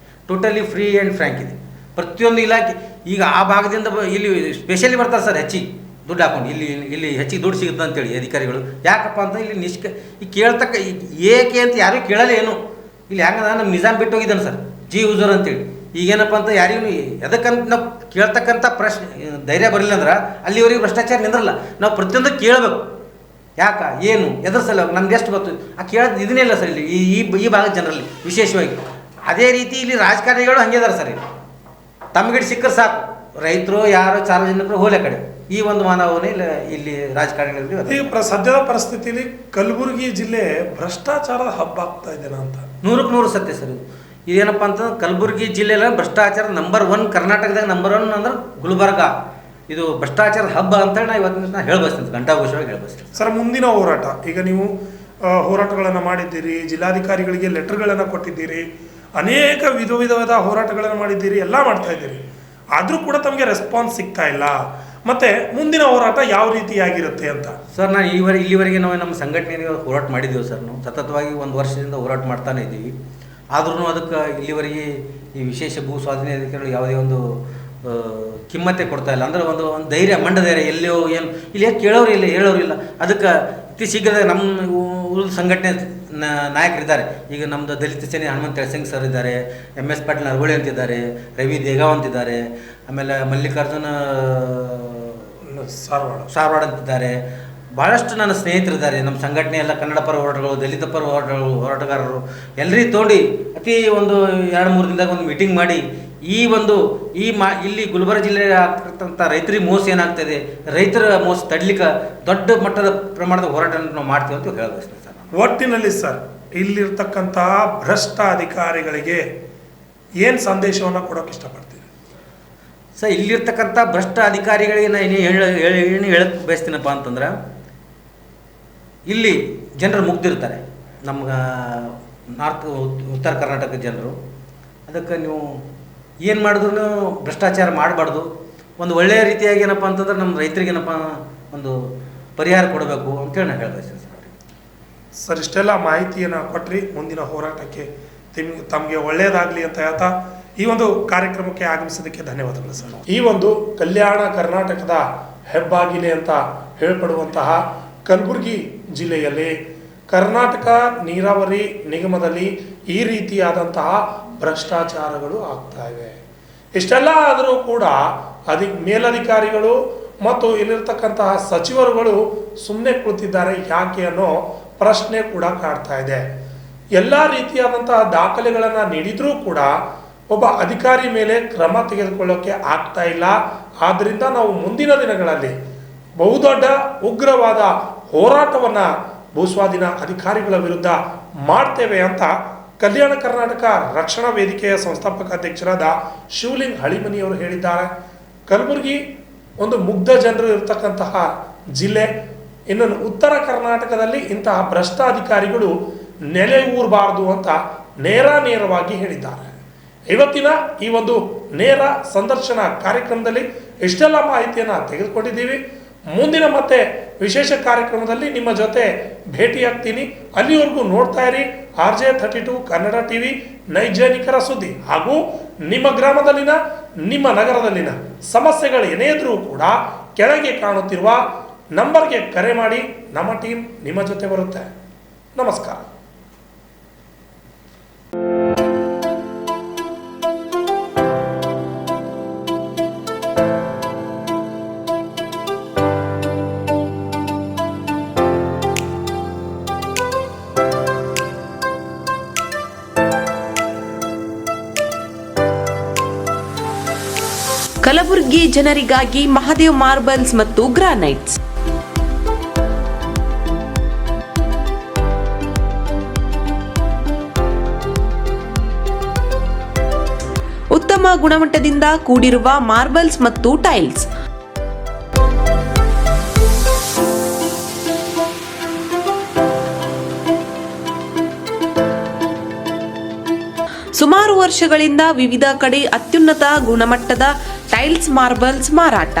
Totally free and frank ಇದೆ ಪ್ರತಿಯೊಂದು ಇಲಾಖೆ. ಈಗ ಆ ಭಾಗದಿಂದ ಇಲ್ಲಿ ಸ್ಪೆಷಲಿ ಬರ್ತಾರೆ ಸರ್ ಹೆಚ್ಚಿಗೆ ದುಡ್ಡು ಹಾಕೊಂಡು, ಇಲ್ಲಿ ಹೆಚ್ಚಿಗೆ ದುಡ್ಡು ಸಿಗುತ್ತೆ ಅಂತೇಳಿ ಅಧಿಕಾರಿಗಳು. ಯಾಕಪ್ಪ ಅಂತ ಇಲ್ಲಿ ಈ ಕೇಳ್ತಕ್ಕ ಏಕೆ ಅಂತ ಯಾರೂ ಕೇಳಲ್ಲ ಏನು. ಇಲ್ಲಿ ಹೆಂಗದ ನಮ್ಮ ನಿಜಾಮ್ ಬಿಟ್ಟು ಹೋಗಿದ್ದಾನೆ ಸರ್, ಜಿ ಯೂಸರ್ ಅಂತೇಳಿ. ಈಗೇನಪ್ಪ ಅಂತ ಯಾರಿಗೂ ಎದಕ್ಕಂತ ನಾವು ಕೇಳ್ತಕ್ಕಂಥ ಪ್ರಶ್ನೆ ಧೈರ್ಯ ಬರಲಿಲ್ಲ ಅಂದ್ರೆ ಅಲ್ಲಿವರೆಗೆ ಭ್ರಷ್ಟಾಚಾರ ನಿಂದ್ರಲ್ಲ. ನಾವು ಪ್ರತಿಯೊಂದು ಕೇಳಬೇಕು. ಯಾಕ ಏನು ಎದ್ರ ಸಲ ನಮ್ದು ಎಷ್ಟು ಗೊತ್ತು ಆ ಕೇಳೋದು ಇದನ್ನೇ ಇಲ್ಲ ಸರ್ ಇಲ್ಲಿ ಈ ಭಾಗದ ಜನರಲ್ಲಿ ವಿಶೇಷವಾಗಿ. ಅದೇ ರೀತಿ ಇಲ್ಲಿ ರಾಜಕಾರಣಿಗಳು ಹಂಗೆ ಇದಾರೆ ಸರ್. ಇಲ್ಲಿ ತಮ್ಗಿಡ್ ಸಿಕ್ಕರೆ ಸಾಕು, ರೈತರು ಯಾರು ಸಾರ್ವಜನಿಕರು ಹೋಲೆ ಕಡೆ ಈ ಒಂದು ಮಾನವನೇ ಇಲ್ಲಿ ರಾಜಕಾರಣಿಗಳಲ್ಲಿ. ಈಗ ಸದ್ಯದ ಪರಿಸ್ಥಿತಿಯಲ್ಲಿ ಕಲಬುರಗಿ ಜಿಲ್ಲೆ ಭ್ರಷ್ಟಾಚಾರದ ಹಬ್ಬ ಆಗ್ತಾ ಇದೆನಾ ಅಂತ? 100% ಸತ್ಯ ಸರ್. ಇದೇನಪ್ಪ ಅಂತಂದ್ರೆ ಕಲಬುರಗಿ ಜಿಲ್ಲೆಯಲ್ಲಿ ಭ್ರಷ್ಟಾಚಾರ ನಂಬರ್ 1, ಕರ್ನಾಟಕದಾಗ ನಂಬರ್ 1 ಅಂದ್ರೆ ಗುಲ್ಬರ್ಗ. ಇದು ಭ್ರಷ್ಟಾಚಾರದ ಹಬ್ಬ ಅಂತೇಳಿ ನಾ ಇವತ್ತಿನ ಹೇಳಬಯಸ್ತೀನಿ, ಘಂಟಾಘೋಷವಾಗಿ ಹೇಳಬಯಸ್ತೀನಿ ಸರ್. ಮುಂದಿನ ಹೋರಾಟ, ಈಗ ನೀವು ಹೋರಾಟಗಳನ್ನು ಮಾಡಿದ್ದೀರಿ, ಜಿಲ್ಲಾಧಿಕಾರಿಗಳಿಗೆ ಲೆಟರ್ಗಳನ್ನು ಕೊಟ್ಟಿದ್ದೀರಿ, ಅನೇಕ ವಿಧವಾದ ಹೋರಾಟಗಳನ್ನು ಮಾಡಿದ್ದೀರಿ, ಎಲ್ಲ ಮಾಡ್ತಾ ಇದ್ದೀರಿ. ಆದರೂ ಕೂಡ ತಮಗೆ ರೆಸ್ಪಾನ್ಸ್ ಸಿಗ್ತಾ ಇಲ್ಲ. ಮತ್ತು ಮುಂದಿನ ಹೋರಾಟ ಯಾವ ರೀತಿಯಾಗಿರುತ್ತೆ ಅಂತ? ಸರ್ ನಾನು ಇಲ್ಲಿವರೆಗೆ ನಾವು ನಮ್ಮ ಸಂಘಟನೆಗೆ ಹೋರಾಟ ಮಾಡಿದ್ದೀವಿ ಸರ್. ನಾವು ಸತತವಾಗಿ 1 ವರ್ಷದಿಂದ ಹೋರಾಟ ಮಾಡ್ತಾನೆ ಇದ್ದೀವಿ. ಆದ್ರೂ ಅದಕ್ಕೆ ಇಲ್ಲಿವರೆಗೆ ಈ ವಿಶೇಷ ಭೂ ಸ್ವಾಧೀನ ಅಧಿಕಾರಿಗಳು ಯಾವುದೇ ಒಂದು ಕಿಮ್ಮತ್ತೆ ಕೊಡ್ತಾ ಇಲ್ಲ. ಅಂದ್ರೆ ಒಂದು ಧೈರ್ಯ, ಮಂಡ ಧೈರ್ಯ ಎಲ್ಲೋ ಏನು ಇಲ್ಲಿ ಕೇಳೋರು ಇಲ್ಲ, ಹೇಳೋರಿಲ್ಲ. ಅದಕ್ಕೆ ಅತಿ ಶೀಘ್ರದಾಗ ನಮ್ಮ ಉಳಿದ ಸಂಘಟನೆ ನಾಯಕರಿದ್ದಾರೆ. ಈಗ ನಮ್ಮದು ದಲಿತ ಸೇನೆ ಹನುಮಂತ ಎಳ್ಸಿಂಗ್ ಸರ್ ಇದ್ದಾರೆ, MS ಪಾಟೀಲ್ ನರವಳಿ ಅಂತಿದ್ದಾರೆ, ರವಿ ದೇಗಾವ್ ಅಂತಿದ್ದಾರೆ, ಆಮೇಲೆ ಮಲ್ಲಿಕಾರ್ಜುನ ಸಾರವಾಡ ಅಂತಿದ್ದಾರೆ. ಭಾಳಷ್ಟು ನನ್ನ ಸ್ನೇಹಿತರಿದ್ದಾರೆ, ನಮ್ಮ ಸಂಘಟನೆ ಎಲ್ಲ ಕನ್ನಡ ಪರ ಹೋರಾಟಗಳು, ದಲಿತ ಪರ ಹೋರಾಟಗಾರರು ಎಲ್ಲರಿಗೂ ತೋಡಿ ಅತಿ ಒಂದು 2-3 ದಿನದಾಗ ಒಂದು ಮೀಟಿಂಗ್ ಮಾಡಿ ಇಲ್ಲಿ ಗುಲ್ಬರ್ಗ ಜಿಲ್ಲೆ ಆಗ್ತಕ್ಕಂಥ ರೈತರಿಗೆ ಮೋಸ ಏನಾಗ್ತದೆ, ರೈತರ ಮೋಸ ತಡ್ಲಿಕ್ಕೆ ದೊಡ್ಡ ಮಟ್ಟದ ಪ್ರಮಾಣದ ಹೋರಾಟ ನಾವು ಮಾಡ್ತೀವಿ ಅಂತ ಹೇಳಬಯಸ್ತೇನೆ ಸರ್. ಒಟ್ಟಿನಲ್ಲಿ ಸರ್, ಇಲ್ಲಿರ್ತಕ್ಕಂತಹ ಭ್ರಷ್ಟ ಅಧಿಕಾರಿಗಳಿಗೆ ಏನು ಸಂದೇಶವನ್ನು ಕೊಡೋಕೆ ಇಷ್ಟಪಡ್ತೀವಿ ಸರ್? ಇಲ್ಲಿರ್ತಕ್ಕಂಥ ಭ್ರಷ್ಟ ಅಧಿಕಾರಿಗಳಿಗೆ ನಾನು ಏನು ಹೇಳಕ್ಕೆ ಬಯಸ್ತೀನಪ್ಪ ಅಂತಂದ್ರೆ, ಇಲ್ಲಿ ಜನರು ಮುಗ್ದಿರ್ತಾರೆ, ನಮ್ಗೆ ಉತ್ತರ ಕರ್ನಾಟಕದ ಜನರು. ಅದಕ್ಕೆ ನೀವು ಏನು ಮಾಡಿದ್ರು ಭ್ರಷ್ಟಾಚಾರ ಮಾಡಬಾರ್ದು. ಒಂದು ಒಳ್ಳೆಯ ರೀತಿಯಾಗಿ ಏನಪ್ಪ ಅಂತಂದ್ರೆ ನಮ್ಮ ರೈತರಿಗೇನಪ್ಪ ಒಂದು ಪರಿಹಾರ ಕೊಡಬೇಕು ಅಂತೇಳಿ ನಾನು ಹೇಳ್ಬಯಸ್ತೀನಿ ಸರ್. ಸರ್, ಇಷ್ಟೆಲ್ಲ ಮಾಹಿತಿಯನ್ನು ಕೊಟ್ಟರಿ. ಮುಂದಿನ ಹೋರಾಟಕ್ಕೆ ತಮಗೆ ಒಳ್ಳೆಯದಾಗಲಿ ಅಂತ ಹೇಳ್ತಾ ಈ ಒಂದು ಕಾರ್ಯಕ್ರಮಕ್ಕೆ ಆಗಮಿಸೋದಕ್ಕೆ ಧನ್ಯವಾದಗಳು ಸರ್. ಈ ಒಂದು ಕಲ್ಯಾಣ ಕರ್ನಾಟಕದ ಹೆಬ್ಬಾಗಿಲೆ ಅಂತ ಹೇಳ್ಪಡುವಂತಹ ಕಲಬುರಗಿ ಜಿಲ್ಲೆಯಲ್ಲಿ ಕರ್ನಾಟಕ ನೀರಾವರಿ ನಿಗಮದಲ್ಲಿ ಈ ರೀತಿಯಾದಂತಹ ಭ್ರಷ್ಟಾಚಾರಗಳು ಆಗ್ತಾ ಇವೆ. ಇಷ್ಟೆಲ್ಲ ಆದರೂ ಕೂಡ ಮೇಲಧಿಕಾರಿಗಳು ಮತ್ತು ಇಲ್ಲಿರ್ತಕ್ಕಂತಹ ಸಚಿವರುಗಳು ಸುಮ್ಮನೆ ಕುಳಿತಿದ್ದಾರೆ ಯಾಕೆ ಅನ್ನೋ ಪ್ರಶ್ನೆ ಕೂಡ ಕಾಡ್ತಾ ಇದೆ. ಎಲ್ಲ ರೀತಿಯಾದಂತಹ ದಾಖಲೆಗಳನ್ನು ನೀಡಿದ್ರೂ ಕೂಡ ಒಬ್ಬ ಅಧಿಕಾರಿ ಮೇಲೆ ಕ್ರಮ ತೆಗೆದುಕೊಳ್ಳೋಕೆ ಆಗ್ತಾ ಇಲ್ಲ. ಆದ್ದರಿಂದ ನಾವು ಮುಂದಿನ ದಿನಗಳಲ್ಲಿ ಬಹುದೊಡ್ಡ ಉಗ್ರವಾದ ಹೋರಾಟವನ್ನು ಭೂಸ್ವಾಧೀನ ಅಧಿಕಾರಿಗಳ ವಿರುದ್ಧ ಮಾಡ್ತೇವೆ ಅಂತ ಕಲ್ಯಾಣ ಕರ್ನಾಟಕ ರಕ್ಷಣಾ ವೇದಿಕೆಯ ಸಂಸ್ಥಾಪಕ ಅಧ್ಯಕ್ಷರಾದ ಶಿವಲಿಂಗ್ ಹಳಿಮನಿಯವರು ಹೇಳಿದ್ದಾರೆ. ಕಲಬುರಗಿ ಒಂದು ಮುಗ್ಧ ಜನರು ಇರತಕ್ಕಂತಹ ಜಿಲ್ಲೆ. ಇನ್ನು ಉತ್ತರ ಕರ್ನಾಟಕದಲ್ಲಿ ಇಂತಹ ಭ್ರಷ್ಟ ಅಧಿಕಾರಿಗಳು ನೆಲೆ ಊರಬಾರದು ಅಂತ ನೇರವಾಗಿ ಹೇಳಿದ್ದಾರೆ. ಇವತ್ತಿನ ಈ ಒಂದು ನೇರ ಸಂದರ್ಶನ ಕಾರ್ಯಕ್ರಮದಲ್ಲಿ ಇಷ್ಟೆಲ್ಲ ಮಾಹಿತಿಯನ್ನು ತೆಗೆದುಕೊಂಡಿದ್ದೀವಿ. ಮುಂದಿನ ಮತ್ತೆ ವಿಶೇಷ ಕಾರ್ಯಕ್ರಮದಲ್ಲಿ ನಿಮ್ಮ ಜೊತೆ ಭೇಟಿಯಾಗ್ತೀನಿ. ಅಲ್ಲಿವರೆಗೂ ನೋಡ್ತಾ ಇರಿ RJ32 ಕನ್ನಡ ಟಿವಿ, ನೈಜ ನಿಖರ ಸುದ್ದಿ. ಹಾಗೂ ನಿಮ್ಮ ಗ್ರಾಮದಲ್ಲಿನ, ನಿಮ್ಮ ನಗರದಲ್ಲಿನ ಸಮಸ್ಯೆಗಳು ಏನೇ ಇದ್ರೂ ಕೂಡ ಕೆಳಗೆ ಕಾಣುತ್ತಿರುವ ನಂಬರ್ಗೆ ಕರೆ ಮಾಡಿ. ನಮ್ಮ ಟೀಮ್ ನಿಮ್ಮ ಜೊತೆ ಬರುತ್ತೆ. ನಮಸ್ಕಾರ. ಕಲಬುರಗಿ ಜನರಿಗಾಗಿ ಮಹಾದೇವ್ ಮಾರ್ಬಲ್ಸ್ ಮತ್ತು ಗ್ರಾನೈಟ್ಸ್. ಉತ್ತಮ ಗುಣಮಟ್ಟದಿಂದ ಕೂಡಿರುವ ಮಾರ್ಬಲ್ಸ್ ಮತ್ತು ಟೈಲ್ಸ್. ಸುಮಾರು ವರ್ಷಗಳಿಂದ ವಿವಿಧ ಕಡೆ ಅತ್ಯುನ್ನತ ಗುಣಮಟ್ಟದ ಟೈಲ್ಸ್, ಮಾರ್ಬಲ್ಸ್ ಮಾರಾಟ.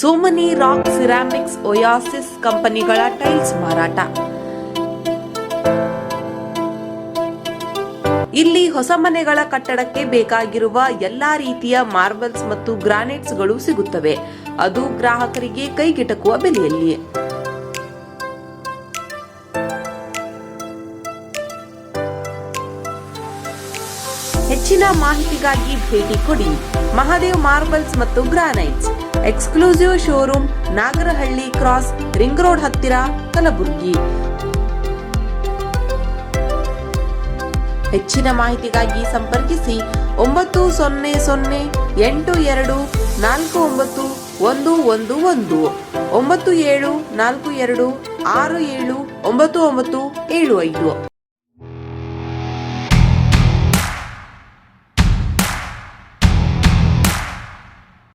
ಸೋಮನಿ ರಾಕ್, ಸಿರಾಮಿಕ್ಸ್, ಒಯಾಸಿಸ್ ಕಂಪನಿಗಳ ಟೈಲ್ಸ್ ಮಾರಾಟ. ಇಲ್ಲಿ ಹೊಸ ಮನೆಗಳ ಕಟ್ಟಡಕ್ಕೆ ಬೇಕಾಗಿರುವ ಎಲ್ಲಾ ರೀತಿಯ ಮಾರ್ಬಲ್ಸ್ ಮತ್ತು ಗ್ರಾನೈಟ್ಸ್ಗಳು ಸಿಗುತ್ತವೆ, ಅದು ಗ್ರಾಹಕರಿಗೆ ಕೈಗೆಟಕುವ ಬೆಲೆಯಲ್ಲಿ. ಹೆಚ್ಚಿನ ಮಾಹಿತಿಗಾಗಿ ಭೇಟಿ ಕೊಡಿ. ಮಹಾದೇವ್ ಮಾರ್ಬಲ್ಸ್ ಮತ್ತು granites, exclusive showroom, Nagarahalli cross, ring road ಹತ್ತಿರ, ಕಲಬುರಗಿ. ಹೆಚ್ಚಿನ ಮಾಹಿತಿಗಾಗಿ ಸಂಪರ್ಕಿಸಿ 9008249111 9742679975.